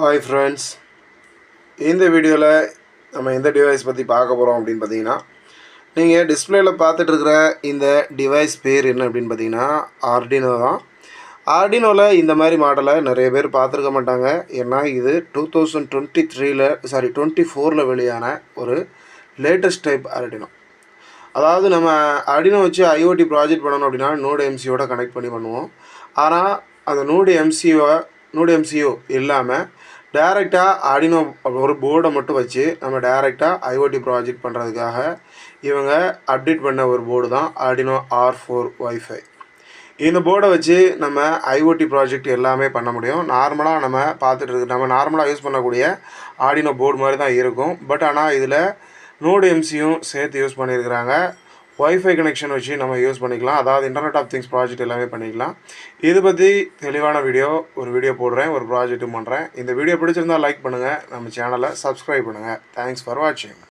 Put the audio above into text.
Hi friends, இந்த வீடியோவில் நம்ம எந்த டிவைஸ் பற்றி பார்க்க போகிறோம் அப்படின்னு பார்த்தீங்கன்னா, நீங்கள் டிஸ்பிளேயில் பார்த்துட்ருக்கிற இந்த டிவைஸ் பேர் என்ன அப்படின்னு பார்த்தீங்கன்னா ஆர்டினோ தான். ஆர்டினோவில் இந்த மாதிரி மாடலை நிறைய பேர் பார்த்துருக்க மாட்டாங்க. ஏன்னா இது 2024 வெளியான ஒரு லேட்டஸ்ட் டைப் ஆர்டினோ. அதாவது நம்ம ஆர்டினோ வச்சு ஐஓடி ப்ராஜெக்ட் பண்ணணும் அப்படின்னா நோடு எம்சியோட கனெக்ட் பண்ணி பண்ணுவோம். ஆனால் அந்த நோடு எம்சிஓ இல்லாமல் டேரெக்டாக ஆர்டினோ ஒரு போர்டை மட்டும் வச்சு நம்ம டேரெக்டாக ஐஓடி ப்ராஜெக்ட் பண்ணுறதுக்காக இவங்க அப்டேட் பண்ண ஒரு போர்டு தான் ஆர்டினோ R4 வைஃபை. இந்த போர்டை வச்சு நம்ம ஐஓடி ப்ராஜெக்ட் எல்லாமே பண்ண முடியும். நார்மலாக நம்ம நார்மலாக யூஸ் பண்ணக்கூடிய ஆர்டினோ போர்டு மாதிரி தான் இருக்கும். பட் ஆனால் இதில் நோடு எம்சியும் சேர்த்து யூஸ் பண்ணியிருக்கிறாங்க. ஒய்ஃபை கனெக்ஷன் வச்சு நம்ம யூஸ் பண்ணிக்கலாம். அதாவது இன்டர்நெட் ஆஃப் திங்ஸ் ப்ராஜெக்ட் எல்லாமே பண்ணிக்கலாம். இது பற்றி தெளிவான ஒரு வீடியோ போடுறேன், ஒரு ப்ராஜெக்ட்டும் பண்ணுறேன். இந்த வீடியோ பிடிச்சிருந்தால் லைக் பண்ணுங்கள், நம்ம சேனலை சப்ஸ்கிரைப் பண்ணுங்கள். தேங்க்ஸ் ஃபார் வாட்சிங்.